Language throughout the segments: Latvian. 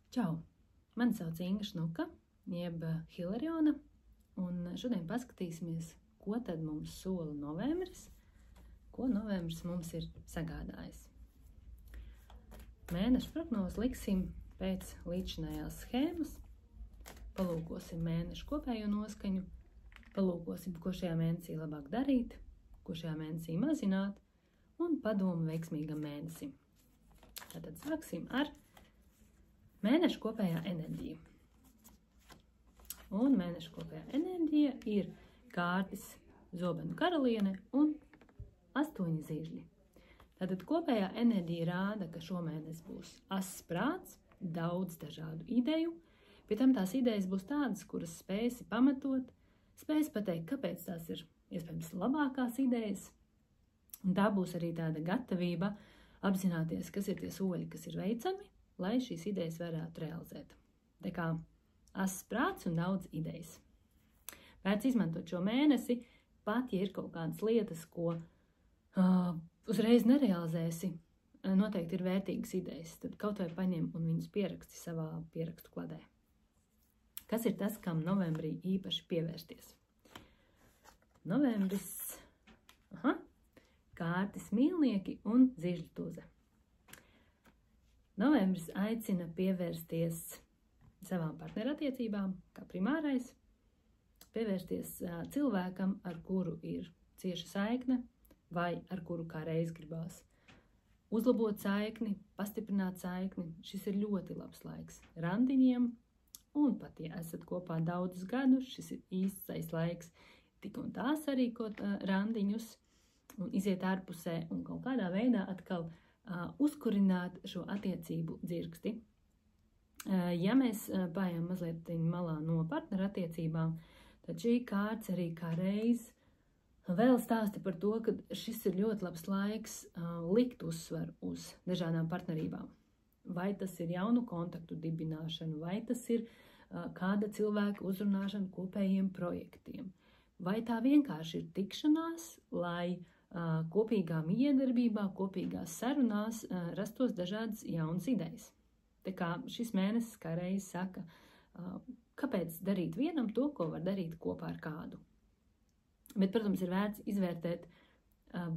Čau! Mani sauc Inga Šnuka, jeb Hilariona, un šodien paskatīsimies, ko tad mums sola novembris, ko novembris mums ir sagādājis. Mēneša prognozi liksim pēc līdzinājās schēmas, palūkosim mēneša kopējo noskaņu, palūkosim, ko šajā mēnesī labāk darīt, ko šajā mēnesī mazināt, un padomu veiksmīgam mēnesim. Tātad sāksim ar mēneša kopējā enerģija. Un mēneša kopējā enerģija ir kārtis zobenu karaliene un 8 zižļi. Tātad kopējā enerģija rāda, ka šomēnes būs ass prāts, daudz dažādu ideju, pie tam tās idejas būs tādas, kuras spēsi pamatot, spēsi pateikt, kāpēc tās ir iespējams labākās idejas, un tā būs arī tāda gatavība apzināties, kas ir tie soļi, kas ir veicami, lai šīs idejas varētu realizēt. Tā kā ass prāts un daudz idejas. Vērts izmantot šo mēnesi, pat ja ir kaut kādas lietas, ko uzreiz nerealizēsi, noteikti ir vērtīgas idejas. Tad kaut vai paņem un viņus pieraksti savā pierakstu kladē. Kas ir tas, kam novembrī īpaši pievērsties? Novembris, kārtis mīlnieki un zižļu tuze. Novembris aicina pievērsties savām partnerattiecībām, kā primārais, pievērsties cilvēkam, ar kuru ir cieša saikne, vai ar kuru kā reiz gribās uzlabot saikni, pastiprināt saikni. Šis ir ļoti labs laiks randiņiem, un pat, ja esat kopā daudzus gadus, šis ir īstais laiks tik un tā sarīkot randiņus, un iziet ārpusē, un kaut kādā veidā atkal uzkurināt šo attiecību dzirksti. Ja mēs pājām mazliet malā no partnerattiecībām, tad šī kārts arī kā reiz vēl stāsta par to, ka šis ir ļoti labs laiks likt uzsvaru uz dažādām partnerībām. Vai tas ir jaunu kontaktu dibināšanu, vai tas ir kāda cilvēka uzrunāšana kopējiem projektiem, vai tā vienkārši ir tikšanās, lai kopīgā miedarbībā, kopīgās sarunās rastos dažādas jaunas idejas. Tā kā šis mēnesis kā reiz saka, kāpēc darīt vienam to, ko var darīt kopā ar kādu. Bet, protams, ir vērts izvērtēt,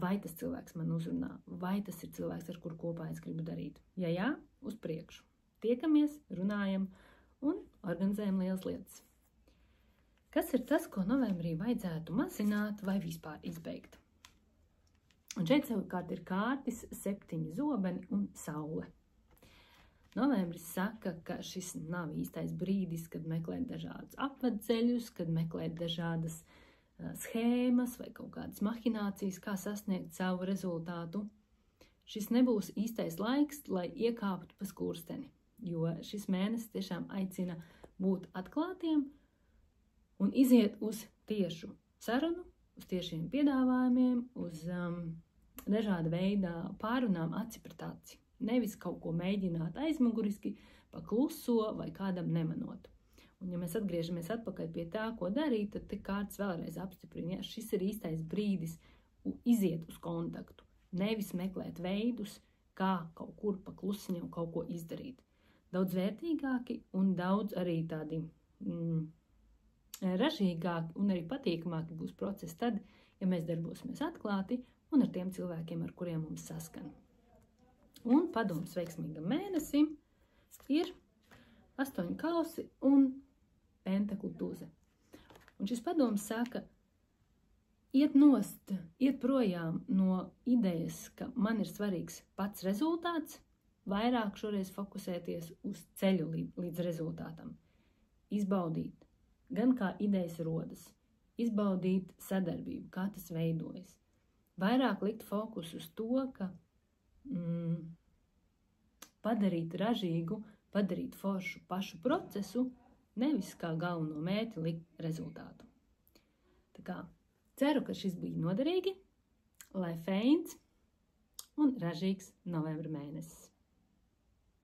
vai tas cilvēks man uzrunā, vai tas ir cilvēks, ar kuru kopā es gribu darīt. Ja jā, uz priekšu. Tiekamies, runājam un organizējam lielas lietas. Kas ir tas, ko novembrī vajadzētu mazināt vai vispār izbeigt? Un šeit savukārt ir kārtis 7 zobeni un saule. Novembris saka, ka šis nav īstais brīdis, kad meklēt dažādus apvedceļus, kad meklēt dažādas schēmas vai kaut kādas mahinācijas, kā sasniegt savu rezultātu. Šis nebūs īstais laiks, lai iekāptu pa skursteni, jo šis mēnesis tiešām aicina būt atklātiem un iziet uz tiešu sarunu, uz tiešiem piedāvājumiem, uz dažāda veidā pārunām aci pret aci. Nevis kaut ko mēģināt aizmuguriski, pa kluso vai kādam nemanot. Un ja mēs atgriežamies atpakaļ pie tā, ko darīt, tad te kārts vēlreiz apstiprina, ja šis ir īstais brīdis iziet uz kontaktu. Nevis meklēt veidus, kā kaut kur pa klusiņam kaut ko izdarīt. Daudz vērtīgāki un daudz arī tādi ražīgāki un arī patīkamāki būs procesi tad, ja mēs darbosimies atklāti un ar tiem cilvēkiem, ar kuriem mums saskan. Un padoms veiksmīgam mēnesim ir 8 kausi un pentaklu tuze. Un šis padoms saka, iet projām no idejas, ka man ir svarīgs pats rezultāts, vairāk šoreiz fokusēties uz ceļu līdz rezultātam. Izbaudīt gan kā idejas rodas, izbaudīt sadarbību, kā tas veidojas. Vairāk likt fokus uz to, ka padarīt ražīgu, padarīt foršu pašu procesu, nevis kā galveno mērķi likt rezultātu. Tā kā ceru, ka šis bija noderīgi, lai feins un ražīgs novembra mēnesis.